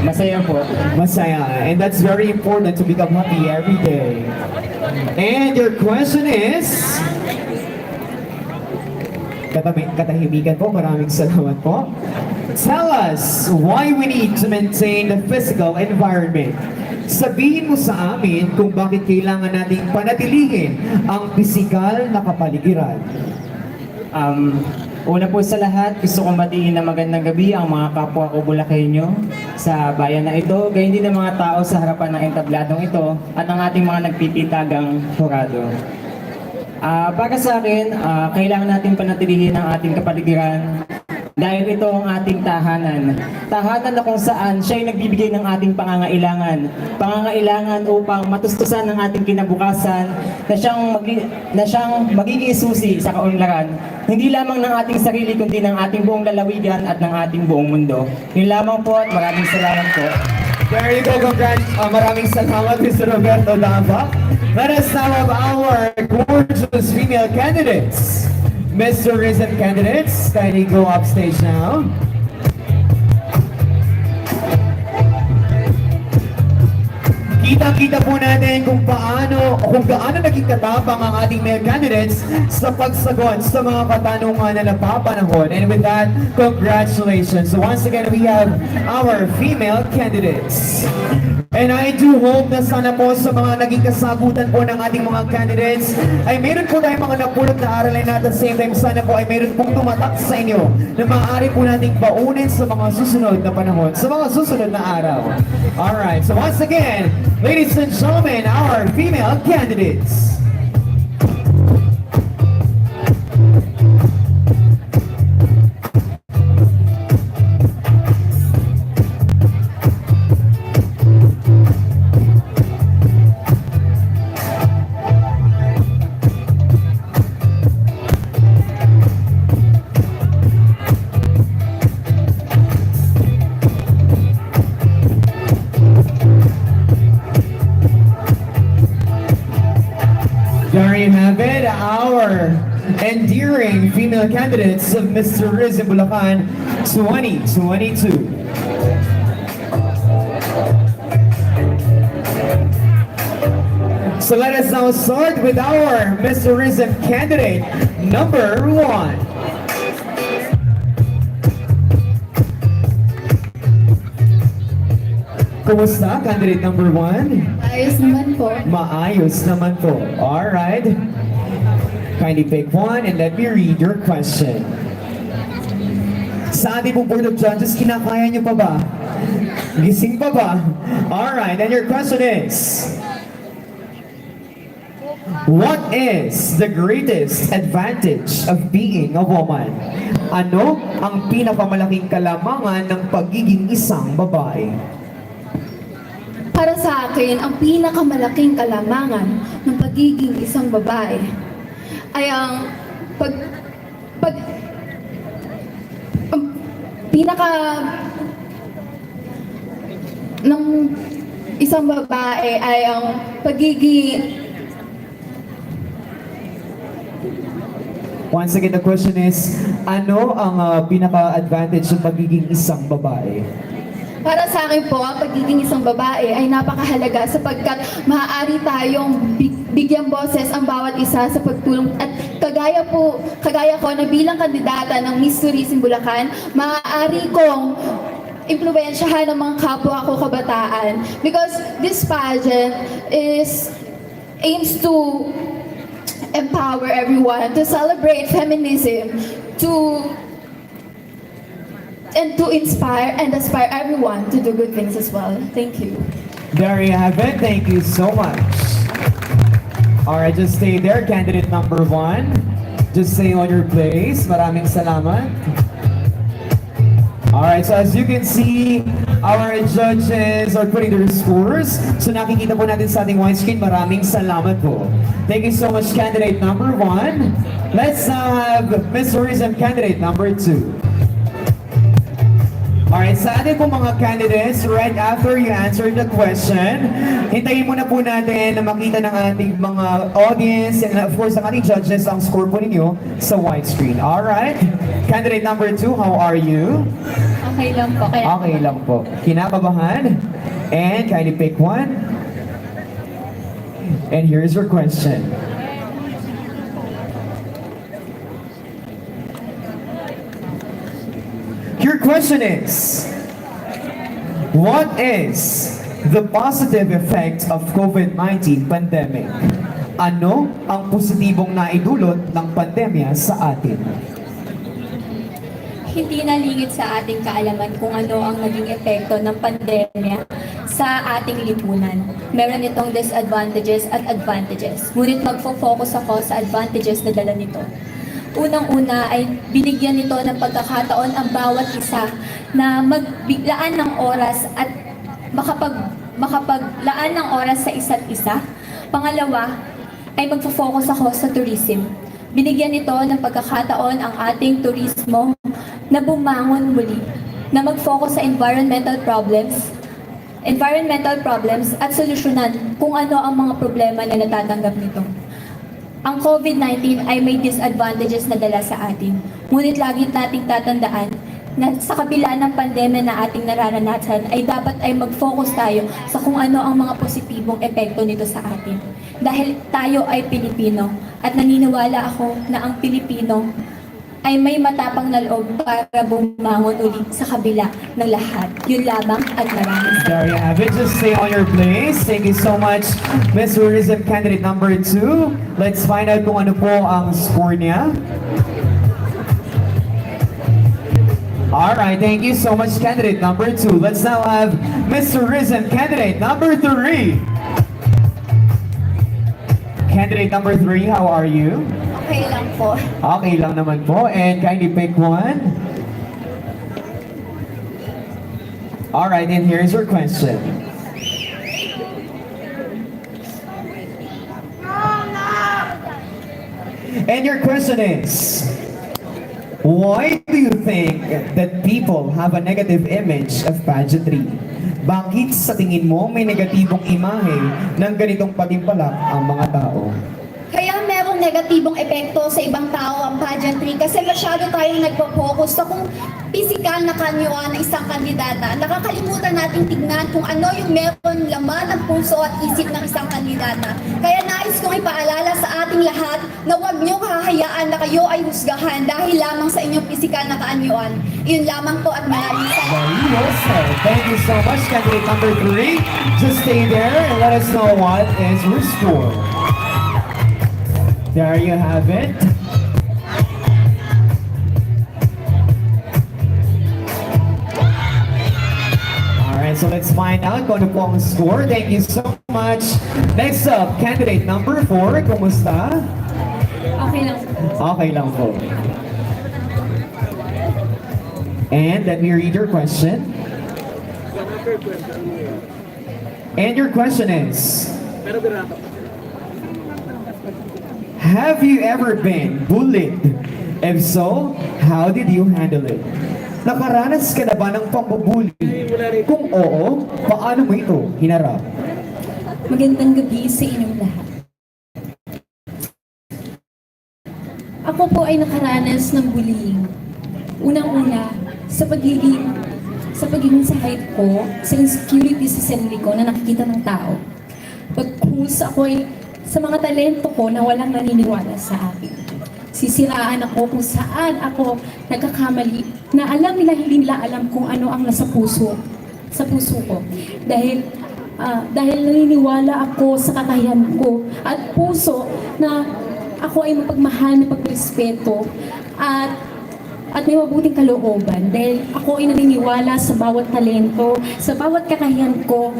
Masaya po. Masaya. And that's very important to become happy every day. And your question is... Katahimikan po, maraming salamat po. Tell us why we need to maintain the physical environment. Sabihin mo sa amin kung bakit kailangan nating panatilihin ang pisikal na kapaligiran. Una po sa lahat, gusto kong batiin na magandang gabi ang mga kapwa ko Bulakenyo sa bayan na ito, gayon din ang mga tao sa harapan ng entabladong ito at ang ating mga nagpipitagang hurado. Para sa akin, kailangan natin panatilihin ang ating kapaligiran dahil ito ang ating tahanan. Tahanan na kung saan siya ay nagbibigay ng ating pangangailangan. Pangangailangan upang matustusan ang ating kinabukasan na siyang magiging susi sa kaunlaran. Hindi lamang ng ating sarili kundi ng ating buong lalawigan at ng ating buong mundo. Yun lamang po at maraming salamat po. There you go, congrats. Maraming salamat, Mr. Roberto Dava. Let us now have our gorgeous female candidates. Mr. Risen candidates, kindly go upstage now. Kita-kita po natin kung gaano naging katapang ang ating male candidates sa pagsagot sa mga katanungan na napapanahon. And with that, congratulations. So once again, we have our female candidates. And I do hope na sana po sa mga naging kasagutan po ng ating mga candidates ay meron po tayong mga napulot na aralin at at the same time sana po ay meron pong tumatak sa inyo na maaari po nating baunin sa mga susunod na panahon, sa mga susunod na araw. Alright, so once again, ladies and gentlemen, our female candidates. There you have it, our endearing female candidates of Mr. Riz in Bulacan 2022. So let us now start with our Mr. Risen candidate number 1. Kumusta, candidate number 1? Ayos naman po. Maayos naman po. Alright. Kindly pick one and let me read your question. Sa ating pong Board of Judges, kinakaya niyo pa ba? Gising pa ba? Alright, and your question is, what is the greatest advantage of being a woman? Ano ang pinakamalaking kalamangan ng pagiging isang babae? Para sa akin, ang pinakamalaking kalamangan ng pagiging isang babae ay ang ng isang babae ay ang pagiging Once again, the question is, ano ang pinaka-advantage ng pagiging isang babae? Para sa akin po, ang pagiging isang babae ay napakahalaga sapagkat maaari tayong bigyang boses ang bawat isa sa pagtulong at kagaya ko na bilang kandidata ng Miss Tourism Bulacan, maaari kong impluwensyahan ng mga kapwa ko kabataan because this pageant aims to empower everyone, to celebrate feminism, to inspire and aspire everyone to do good things as well. Thank you. There you have it. Thank you so much. Alright, just stay there. Candidate number 1. Just stay on your place. Maraming salamat. Alright, so as you can see, our judges are putting their scores. So nakikita po natin sa ating widescreen. Maraming salamat po. Thank you so much, candidate number 1. Let's now have Miss Tourism candidate number 2. Alright, sa ating po mga candidates, right after you answer the question, hintayin muna po natin na makita ng ating mga audience and of course, ang ating judges ang score po ninyo sa widescreen. Alright? Candidate number 2, how are you? Okay lang po. Okay lang po. Kinakabahan? And kindly pick one. And here's your question. Your question is, what is the positive effect of COVID-19 pandemic? Ano ang positibong naidulot ng pandemya sa atin? Hindi nalingit sa ating kaalaman kung ano ang naging epekto ng pandemya sa ating lipunan. Meron itong disadvantages at advantages. Ngunit magfo-focus ako sa advantages na dala nito. Unang-una ay binigyan nito ng pagkakataon ang bawat isa na maglaan ng oras at makapaglaan ng oras sa isa't isa. Pangalawa ay magfo-focus ako sa tourism. Binigyan nito ng pagkakataon ang ating turismo na bumangon muli, na mag-focus sa environmental problems at solusyonan kung ano ang mga problema na natatanggap nito. Ang COVID-19 ay may disadvantages na dala sa atin. Ngunit lagi nating tatandaan na sa kabila ng pandemya na ating nararanasan ay dapat ay mag-focus tayo sa kung ano ang mga positibong epekto nito sa atin. Dahil tayo ay Pilipino at naniniwala ako na ang Pilipino ay may matapang na loob para bumangon ulit sa kabila ng lahat. Yun lamang at maraming salamat. There you have it. Just stay on your place. Thank you so much, Miss Tourism candidate number 2. Let's find out kung ano po ang score niya. Alright, thank you so much, candidate number 2. Let's now have Miss Tourism candidate number 3. Candidate number 3, how are you? Okay lang po. Okay lang naman po. And kindly pick one. Alright, and here's your question. And your question is, why do you think that people have a negative image of pageantry? Bakit sa tingin mo may negatibong imahe ng ganitong patimpalak ang mga tao? Kaya merong negatibong epekto sa ibang tao ang pageantry kasi masyado tayong nagpo-focus sa kung physical na kanyuan ng isang kandidata. Nakakalimutan nating tignan kung ano yung meron laman ng puso at isip ng isang kandidata. Kaya nais kong ipaalala sa ating lahat na huwag niyong hahayaan na kayo ay husgahan dahil lamang sa inyong physical na kaanyuan. Iyon lamang po at maraming salamat. Very well said. Thank you so much, candidate number 3. Just stay there and let us know what is your score. There you have it. Alright, so let's find out kung ano po ang score. Thank you so much. Next up, candidate number 4. Kumusta? Okay lang po. Okay lang po. And let me read your question. And your question is, have you ever been bullied? If so, how did you handle it? Nakaranas ka na ba ng pambubuli? Kung oo, paano mo ito hinarap? Magandang gabi sa inyong lahat. Ako ako po ay nakaranas ng bullying. Unang-una, sa pagiging sa height ko, sa insecurity sa sarili ko na nakikita ng tao. Pagkus ako ay sa mga talento ko na walang naniniwala sa akin. Sisiraan ako kung saan ako nagkakamali na alam nila hindi nila alam kung ano ang nasa puso ko. Dahil naniniwala ako sa kakayahan ko at puso na ako ay mapagmahal, mapagrespeto at may mabuting kalooban dahil ako ay naniniwala sa bawat talento, sa bawat kakayahan ko.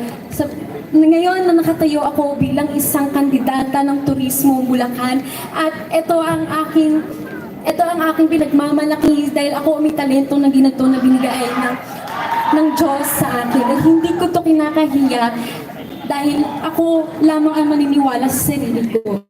Ngayon na nakatayo ako bilang isang kandidata ng turismo Bulacan at ito ang aking pinagmamalaki dahil ako may talento na ginto na binigay ng Diyos sa akin at hindi ko to kinakahiya dahil ako lamang ang maniniwala sa sarili ko.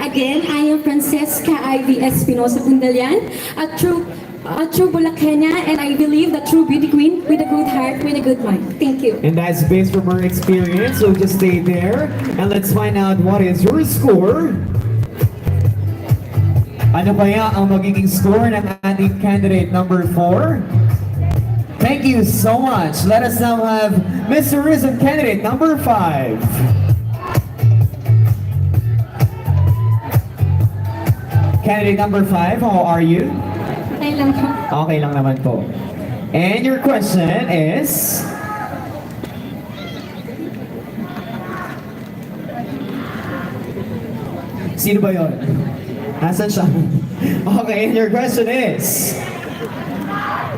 Again, I am Francesca Ivy Espinosa Bundalian, a true Bulacana, and I believe the true beauty queen with a good heart, with a good mind. Thank you. And that's based from her experience, so just stay there. And let's find out what is your score. Ano kaya ang magiging score ng ating candidate number 4? Thank you so much. Let us now have Mr. Risen candidate number 5. Candidate number 5, how are you? Okay lang po. Okay lang naman po. And your question is? Sino ba yun? Asan siya? Okay, and your question is?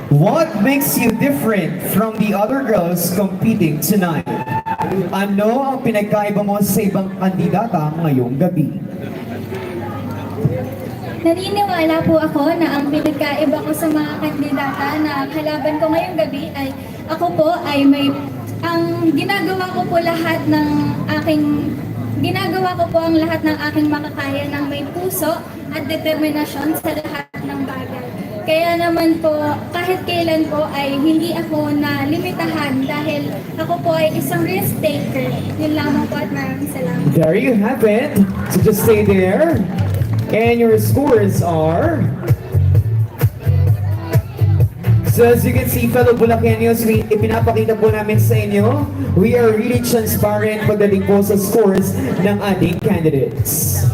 What makes you different from the other girls competing tonight? Ano ang pinagkaiba mo sa ibang kandidata ngayong gabi? Naniniwala po ako na ang pinagkaiba ko sa mga kandidata na kalaban ko ngayong gabi ay ako po ay ginagawa ko po ang lahat ng aking makakaya ng may puso at determinasyon sa lahat ng bagay. Kaya naman po, kahit kailan po ay hindi ako na limitahan dahil ako po ay isang risk taker. Yun lamang po at maraming salamat. There you have it. So just stay there. And your scores are... So as you can see, fellow Bulacanos, ipinapakita po namin sa inyo, we are really transparent pagdating po sa scores ng ating candidates.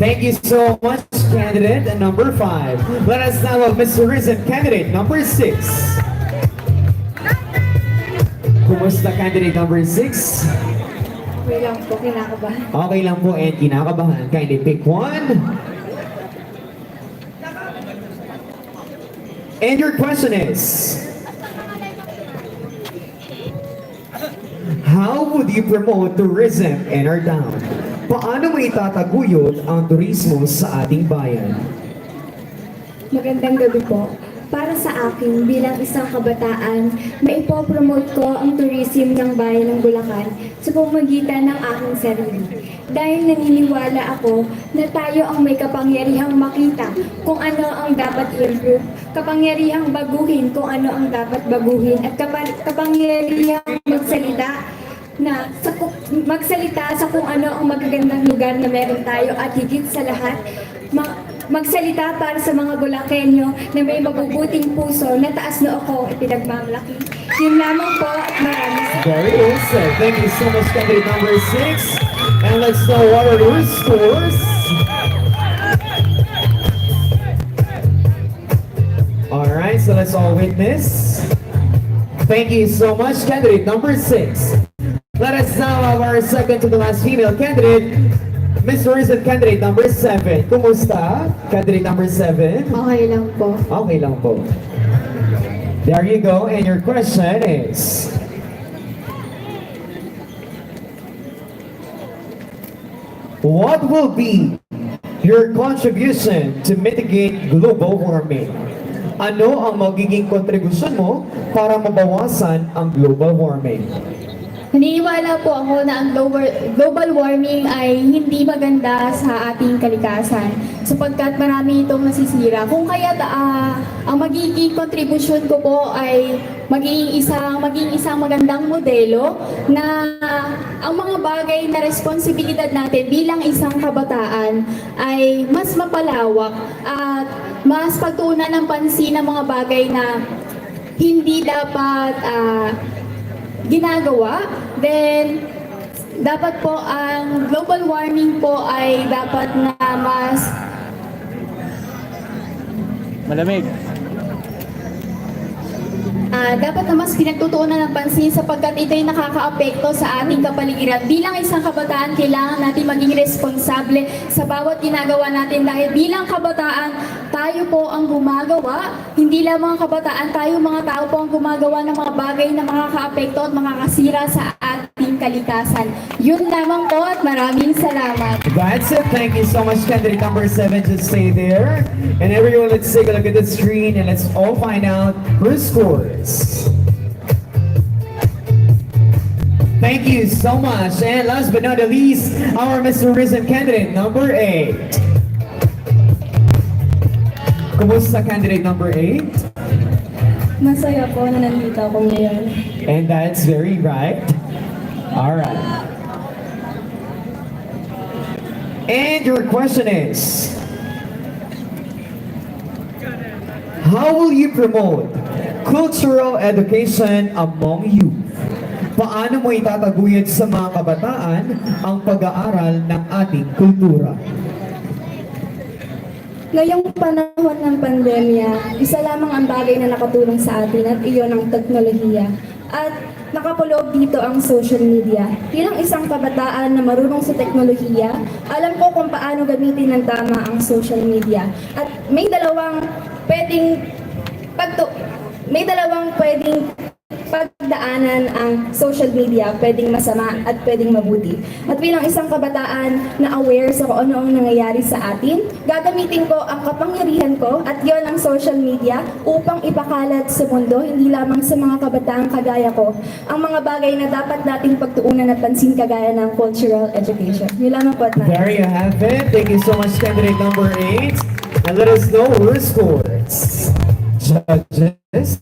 Thank you so much, candidate number 5. Let us now have Mr. Risen, candidate number 6. Kumusta, candidate number 6? Okay lang po, kinakabahan. Okay lang po and kinakabahan. Kindly pick one. And your question is, how would you promote tourism in our town? Paano mo itataguyod ang turismo sa ating bayan? Magandang gabi po. Para sa akin, bilang isang kabataan, maipopromote ko ang tourism ng bayan ng Bulacan sa pamamagitan ng aking sarili. Dahil naniniwala ako na tayo ang may kapangyarihang makita kung ano ang dapat i-improve, kapangyarihang baguhin kung ano ang dapat baguhin, at kapangyarihang magsalita sa kung ano ang magagandang lugar na meron tayo, at higit sa lahat, magsalita para sa mga Bulakenyo na may mabubuting puso na taas na ako ipinagmamalaki. Yun lamang po at maraming salamat. Very well said. Thank you so much, candidate number 6. And let's know what are your scores. Alright, so let's all witness. Thank you so much, candidate number 6. Let us now have our second to the last female candidate, Mr. Risen, candidate number 7. Kumusta? Candidate number 7? Okay lang po. Okay lang po. There you go, and your question is... What will be your contribution to mitigate global warming? Ano ang magiging kontribusyon mo para mabawasan ang global warming? Naniniwala po ako na ang global warming ay hindi maganda sa ating kalikasan sapagkat marami itong nasisira. Kung kaya ang magiging kontribusyon ko po ay maging isang magandang modelo na ang mga bagay na responsibilidad natin bilang isang kabataan ay mas mapalawak at mas pagtuunan ng pansin ng mga bagay na hindi dapat ginagawa. Then, dapat po ang global warming po ay dapat na mas Malamig. dapat na mas pinagtutuunan ng pansin sapagkat ito'y nakakaapekto sa ating kapaligiran. Bilang isang kabataan, kailangan natin maging responsable sa bawat ginagawa natin dahil bilang kabataan, tayo po ang gumagawa, hindi lang mga kabataan, tayo mga tao po ang gumagawa ng mga bagay na makakaapekto at makakasira sa ating kalikasan. Yun lamang po at maraming salamat. That's it. Thank you so much, candidate number 7. Just stay there. And everyone, let's take a look at the screen and let's all find out her scores. Thank you so much. And last but not the least, our Mr. Risen candidate number 8. Kumusta candidate number 8? Masaya po na nandito ako ngayon. And that's very right. All right. And your question is, how will you promote cultural education among youth? Paano mo itataguyod sa mga kabataan ang pag-aaral ng ating kultura? Ngayong panahon ng pandemya, isa lamang ang bagay na nakatulong sa atin at iyon ang teknolohiya. At nakapuloob dito ang social media. Bilang isang kabataan na marunong sa teknolohiya, alam ko kung paano gamitin ng tama ang social media. At may dalawang pwedeng pagdaanan ang social media, pwedeng masama at pwedeng mabuti. At bilang isang kabataan na aware sa kung ano ang nangyayari sa atin, gagamitin ko ang kapangyarihan ko at yon ang social media upang ipakalat sa mundo, hindi lamang sa mga kabataang kagaya ko, ang mga bagay na dapat nating pagtuunan at pansin kagaya ng cultural education. Yun lamang po at There you have it. Thank you so much, candidate number 8. And let us know her scores. Judges.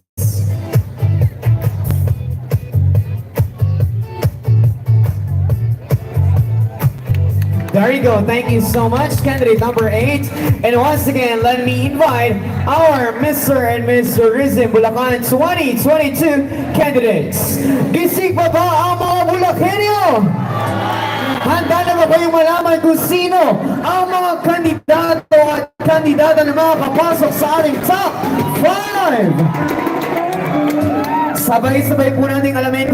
There you go. Thank you so much, candidate number 8. And once again, let me invite our Mr. and Mr. Risen Bulacan 2022 candidates. Gising pa ba ang mga Bulakenyo? Handa na ba kayong malaman kung sino ang mga kandidato at kandidata na makakapasok sa ating top 5? Sabay-sabay po natin alamin